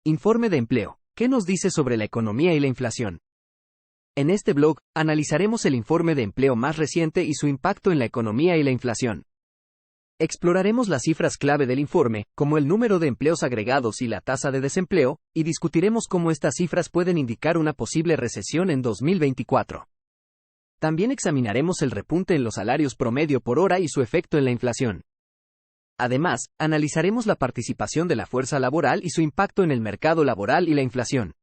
Informe de empleo. ¿Qué nos dice sobre la economía y la inflación? En este blog, analizaremos el informe de empleo más reciente y su impacto en la economía y la inflación. Exploraremos las cifras clave del informe, como el número de empleos agregados y la tasa de desempleo, y discutiremos cómo estas cifras pueden indicar una posible recesión en 2024. También examinaremos el repunte en los salarios promedio por hora y su efecto en la inflación. Además, analizaremos la participación de la fuerza laboral y su impacto en el mercado laboral y la inflación.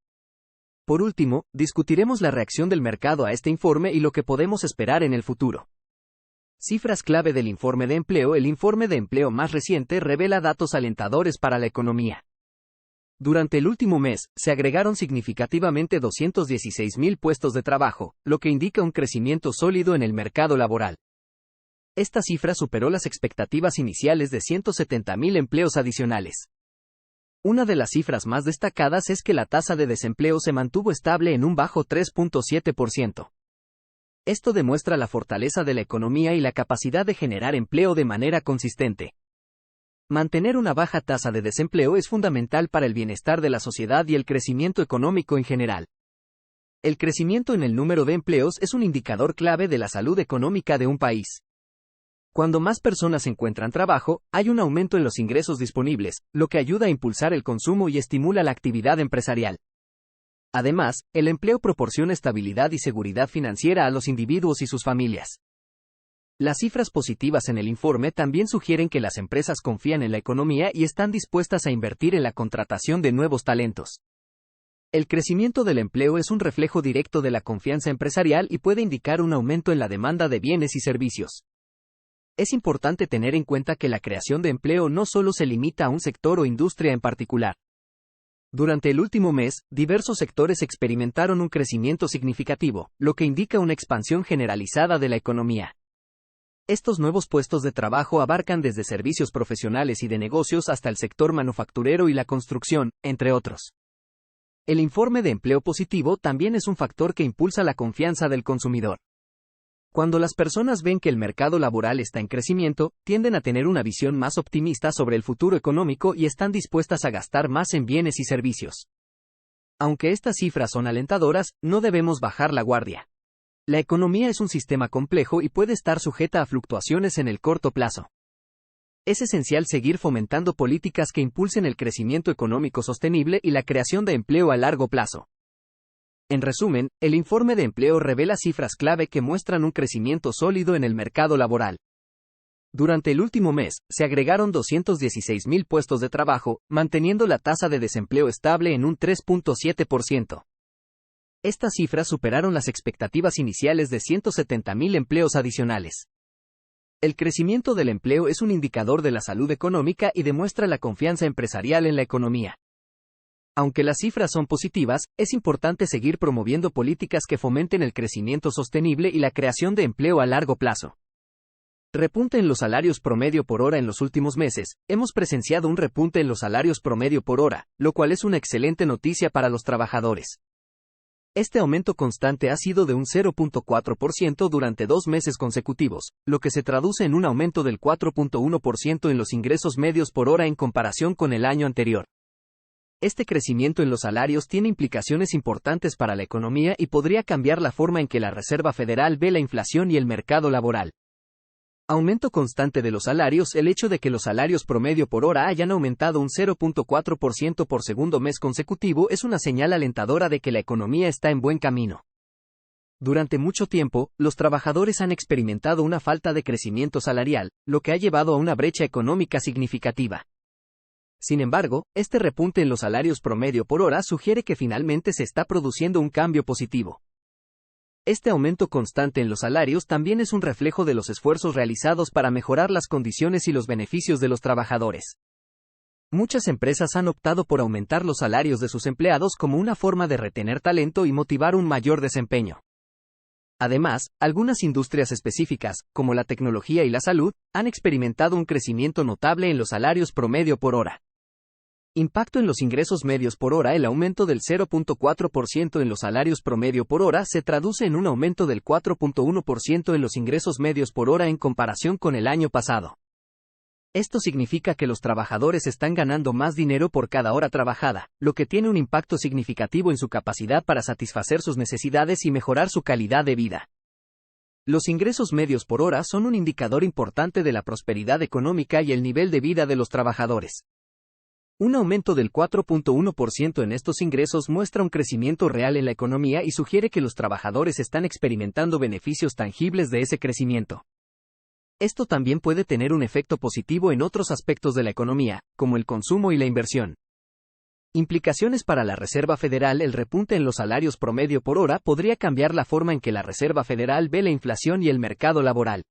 Por último, discutiremos la reacción del mercado a este informe y lo que podemos esperar en el futuro. Cifras clave del informe de empleo. El informe de empleo más reciente revela datos alentadores para la economía. Durante el último mes, se agregaron significativamente 216,000 puestos de trabajo, lo que indica un crecimiento sólido en el mercado laboral. Esta cifra superó las expectativas iniciales de 170,000 empleos adicionales. Una de las cifras más destacadas es que la tasa de desempleo se mantuvo estable en un bajo 3.7%. Esto demuestra la fortaleza de la economía y la capacidad de generar empleo de manera consistente. Mantener una baja tasa de desempleo es fundamental para el bienestar de la sociedad y el crecimiento económico en general. El crecimiento en el número de empleos es un indicador clave de la salud económica de un país. Cuando más personas encuentran trabajo, hay un aumento en los ingresos disponibles, lo que ayuda a impulsar el consumo y estimula la actividad empresarial. Además, el empleo proporciona estabilidad y seguridad financiera a los individuos y sus familias. Las cifras positivas en el informe también sugieren que las empresas confían en la economía y están dispuestas a invertir en la contratación de nuevos talentos. El crecimiento del empleo es un reflejo directo de la confianza empresarial y puede indicar un aumento en la demanda de bienes y servicios. Es importante tener en cuenta que la creación de empleo no solo se limita a un sector o industria en particular. Durante el último mes, diversos sectores experimentaron un crecimiento significativo, lo que indica una expansión generalizada de la economía. Estos nuevos puestos de trabajo abarcan desde servicios profesionales y de negocios hasta el sector manufacturero y la construcción, entre otros. El informe de empleo positivo también es un factor que impulsa la confianza del consumidor. Cuando las personas ven que el mercado laboral está en crecimiento, tienden a tener una visión más optimista sobre el futuro económico y están dispuestas a gastar más en bienes y servicios. Aunque estas cifras son alentadoras, no debemos bajar la guardia. La economía es un sistema complejo y puede estar sujeta a fluctuaciones en el corto plazo. Es esencial seguir fomentando políticas que impulsen el crecimiento económico sostenible y la creación de empleo a largo plazo. En resumen, el informe de empleo revela cifras clave que muestran un crecimiento sólido en el mercado laboral. Durante el último mes, se agregaron 216,000 puestos de trabajo, manteniendo la tasa de desempleo estable en un 3.7%. Estas cifras superaron las expectativas iniciales de 170,000 empleos adicionales. El crecimiento del empleo es un indicador de la salud económica y demuestra la confianza empresarial en la economía. Aunque las cifras son positivas, es importante seguir promoviendo políticas que fomenten el crecimiento sostenible y la creación de empleo a largo plazo. Repunte en los salarios promedio por hora. En los últimos meses, hemos presenciado un repunte en los salarios promedio por hora, lo cual es una excelente noticia para los trabajadores. Este aumento constante ha sido de un 0.4% durante 2 meses consecutivos, lo que se traduce en un aumento del 4.1% en los ingresos medios por hora en comparación con el año anterior. Este crecimiento en los salarios tiene implicaciones importantes para la economía y podría cambiar la forma en que la Reserva Federal ve la inflación y el mercado laboral. Aumento constante de los salarios. El hecho de que los salarios promedio por hora hayan aumentado un 0.4% por segundo mes consecutivo es una señal alentadora de que la economía está en buen camino. Durante mucho tiempo, los trabajadores han experimentado una falta de crecimiento salarial, lo que ha llevado a una brecha económica significativa. Sin embargo, este repunte en los salarios promedio por hora sugiere que finalmente se está produciendo un cambio positivo. Este aumento constante en los salarios también es un reflejo de los esfuerzos realizados para mejorar las condiciones y los beneficios de los trabajadores. Muchas empresas han optado por aumentar los salarios de sus empleados como una forma de retener talento y motivar un mayor desempeño. Además, algunas industrias específicas, como la tecnología y la salud, han experimentado un crecimiento notable en los salarios promedio por hora. Impacto en los ingresos medios por hora. El aumento del 0.4% en los salarios promedio por hora se traduce en un aumento del 4.1% en los ingresos medios por hora en comparación con el año pasado. Esto significa que los trabajadores están ganando más dinero por cada hora trabajada, lo que tiene un impacto significativo en su capacidad para satisfacer sus necesidades y mejorar su calidad de vida. Los ingresos medios por hora son un indicador importante de la prosperidad económica y el nivel de vida de los trabajadores. Un aumento del 4.1% en estos ingresos muestra un crecimiento real en la economía y sugiere que los trabajadores están experimentando beneficios tangibles de ese crecimiento. Esto también puede tener un efecto positivo en otros aspectos de la economía, como el consumo y la inversión. Implicaciones para la Reserva Federal. El repunte en los salarios promedio por hora podría cambiar la forma en que la Reserva Federal ve la inflación y el mercado laboral.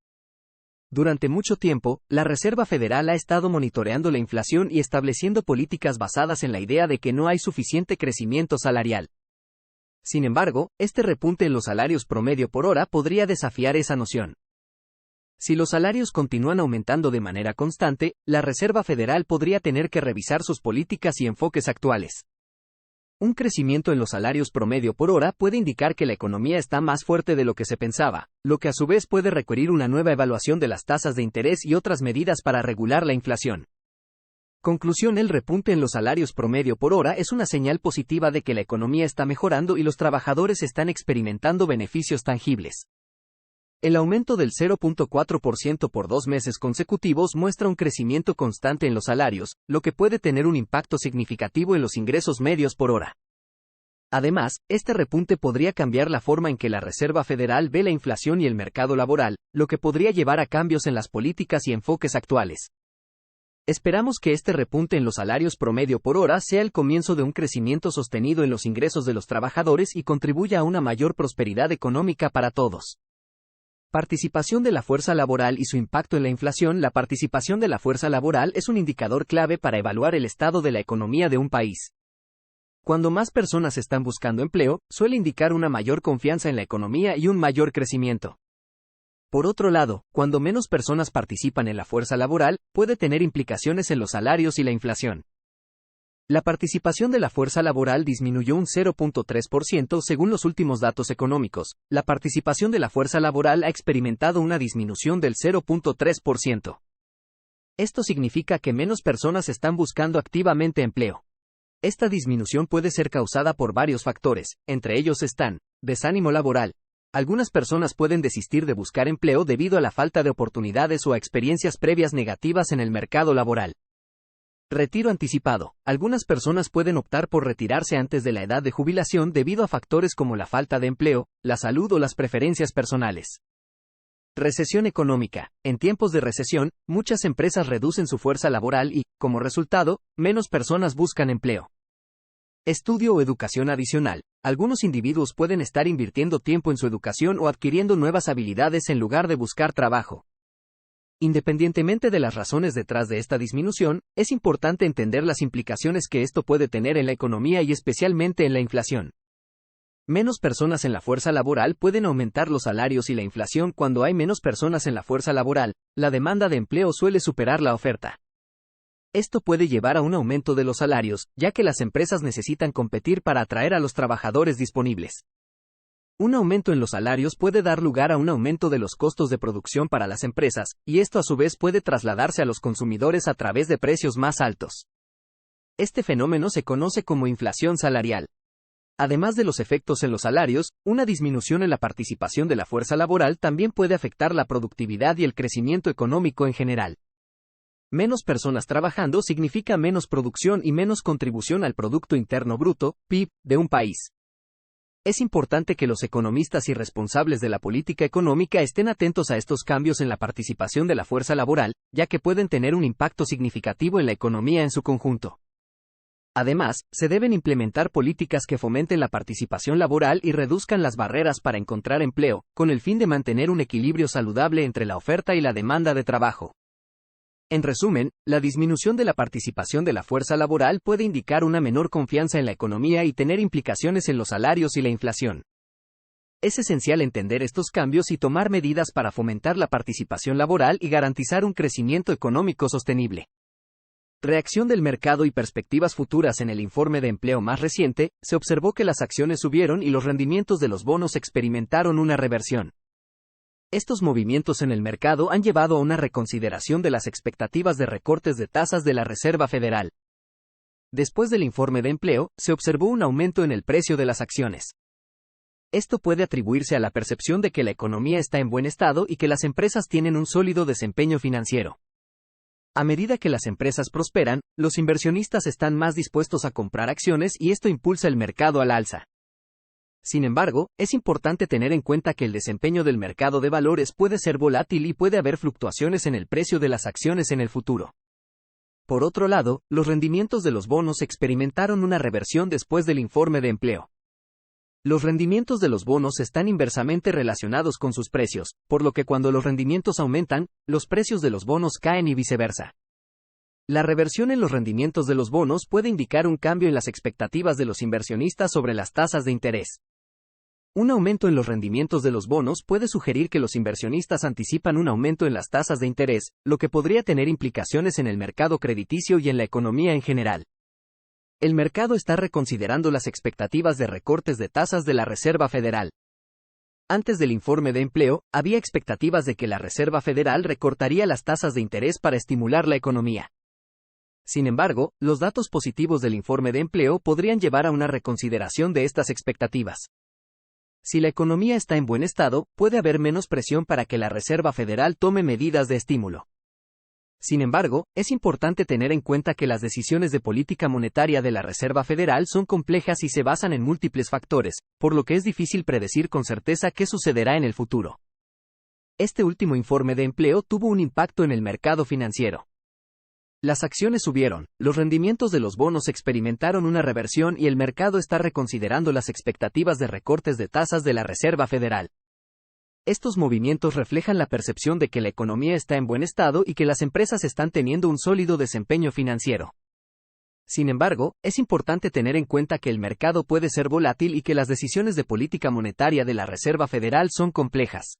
Durante mucho tiempo, la Reserva Federal ha estado monitoreando la inflación y estableciendo políticas basadas en la idea de que no hay suficiente crecimiento salarial. Sin embargo, este repunte en los salarios promedio por hora podría desafiar esa noción. Si los salarios continúan aumentando de manera constante, la Reserva Federal podría tener que revisar sus políticas y enfoques actuales. Un crecimiento en los salarios promedio por hora puede indicar que la economía está más fuerte de lo que se pensaba, lo que a su vez puede requerir una nueva evaluación de las tasas de interés y otras medidas para regular la inflación. Conclusión: el repunte en los salarios promedio por hora es una señal positiva de que la economía está mejorando y los trabajadores están experimentando beneficios tangibles. El aumento del 0.4% por 2 meses consecutivos muestra un crecimiento constante en los salarios, lo que puede tener un impacto significativo en los ingresos medios por hora. Además, este repunte podría cambiar la forma en que la Reserva Federal ve la inflación y el mercado laboral, lo que podría llevar a cambios en las políticas y enfoques actuales. Esperamos que este repunte en los salarios promedio por hora sea el comienzo de un crecimiento sostenido en los ingresos de los trabajadores y contribuya a una mayor prosperidad económica para todos. Participación de la fuerza laboral y su impacto en la inflación. La participación de la fuerza laboral es un indicador clave para evaluar el estado de la economía de un país. Cuando más personas están buscando empleo, suele indicar una mayor confianza en la economía y un mayor crecimiento. Por otro lado, cuando menos personas participan en la fuerza laboral, puede tener implicaciones en los salarios y la inflación. La participación de la fuerza laboral disminuyó un 0.3% según los últimos datos económicos. La participación de la fuerza laboral ha experimentado una disminución del 0.3%. Esto significa que menos personas están buscando activamente empleo. Esta disminución puede ser causada por varios factores, entre ellos están: desánimo laboral. Algunas personas pueden desistir de buscar empleo debido a la falta de oportunidades o a experiencias previas negativas en el mercado laboral. Retiro anticipado. Algunas personas pueden optar por retirarse antes de la edad de jubilación debido a factores como la falta de empleo, la salud o las preferencias personales. Recesión económica. En tiempos de recesión, muchas empresas reducen su fuerza laboral y, como resultado, menos personas buscan empleo. Estudio o educación adicional. Algunos individuos pueden estar invirtiendo tiempo en su educación o adquiriendo nuevas habilidades en lugar de buscar trabajo. Independientemente de las razones detrás de esta disminución, es importante entender las implicaciones que esto puede tener en la economía y especialmente en la inflación. Menos personas en la fuerza laboral pueden aumentar los salarios y la inflación. Cuando hay menos personas en la fuerza laboral, la demanda de empleo suele superar la oferta. Esto puede llevar a un aumento de los salarios, ya que las empresas necesitan competir para atraer a los trabajadores disponibles. Un aumento en los salarios puede dar lugar a un aumento de los costos de producción para las empresas, y esto a su vez puede trasladarse a los consumidores a través de precios más altos. Este fenómeno se conoce como inflación salarial. Además de los efectos en los salarios, una disminución en la participación de la fuerza laboral también puede afectar la productividad y el crecimiento económico en general. Menos personas trabajando significa menos producción y menos contribución al Producto Interno Bruto, PIB, de un país. Es importante que los economistas y responsables de la política económica estén atentos a estos cambios en la participación de la fuerza laboral, ya que pueden tener un impacto significativo en la economía en su conjunto. Además, se deben implementar políticas que fomenten la participación laboral y reduzcan las barreras para encontrar empleo, con el fin de mantener un equilibrio saludable entre la oferta y la demanda de trabajo. En resumen, la disminución de la participación de la fuerza laboral puede indicar una menor confianza en la economía y tener implicaciones en los salarios y la inflación. Es esencial entender estos cambios y tomar medidas para fomentar la participación laboral y garantizar un crecimiento económico sostenible. Reacción del mercado y perspectivas futuras. En el informe de empleo más reciente, se observó que las acciones subieron y los rendimientos de los bonos experimentaron una reversión. estos movimientos en el mercado han llevado a una reconsideración de las expectativas de recortes de tasas de la Reserva Federal. Después del informe de empleo, se observó un aumento en el precio de las acciones. Esto puede atribuirse a la percepción de que la economía está en buen estado y que las empresas tienen un sólido desempeño financiero. A medida que las empresas prosperan, los inversionistas están más dispuestos a comprar acciones y esto impulsa el mercado al alza. Sin embargo, es importante tener en cuenta que el desempeño del mercado de valores puede ser volátil y puede haber fluctuaciones en el precio de las acciones en el futuro. Por otro lado, los rendimientos de los bonos experimentaron una reversión después del informe de empleo. Los rendimientos de los bonos están inversamente relacionados con sus precios, por lo que cuando los rendimientos aumentan, los precios de los bonos caen y viceversa. La reversión en los rendimientos de los bonos puede indicar un cambio en las expectativas de los inversionistas sobre las tasas de interés. Un aumento en los rendimientos de los bonos puede sugerir que los inversionistas anticipan un aumento en las tasas de interés, lo que podría tener implicaciones en el mercado crediticio y en la economía en general. El mercado está reconsiderando las expectativas de recortes de tasas de la Reserva Federal. Antes del informe de empleo, había expectativas de que la Reserva Federal recortaría las tasas de interés para estimular la economía. Sin embargo, los datos positivos del informe de empleo podrían llevar a una reconsideración de estas expectativas. Si la economía está en buen estado, puede haber menos presión para que la Reserva Federal tome medidas de estímulo. Sin embargo, es importante tener en cuenta que las decisiones de política monetaria de la Reserva Federal son complejas y se basan en múltiples factores, por lo que es difícil predecir con certeza qué sucederá en el futuro. Este último informe de empleo tuvo un impacto en el mercado financiero. Las acciones subieron, los rendimientos de los bonos experimentaron una reversión y el mercado está reconsiderando las expectativas de recortes de tasas de la Reserva Federal. Estos movimientos reflejan la percepción de que la economía está en buen estado y que las empresas están teniendo un sólido desempeño financiero. Sin embargo, es importante tener en cuenta que el mercado puede ser volátil y que las decisiones de política monetaria de la Reserva Federal son complejas.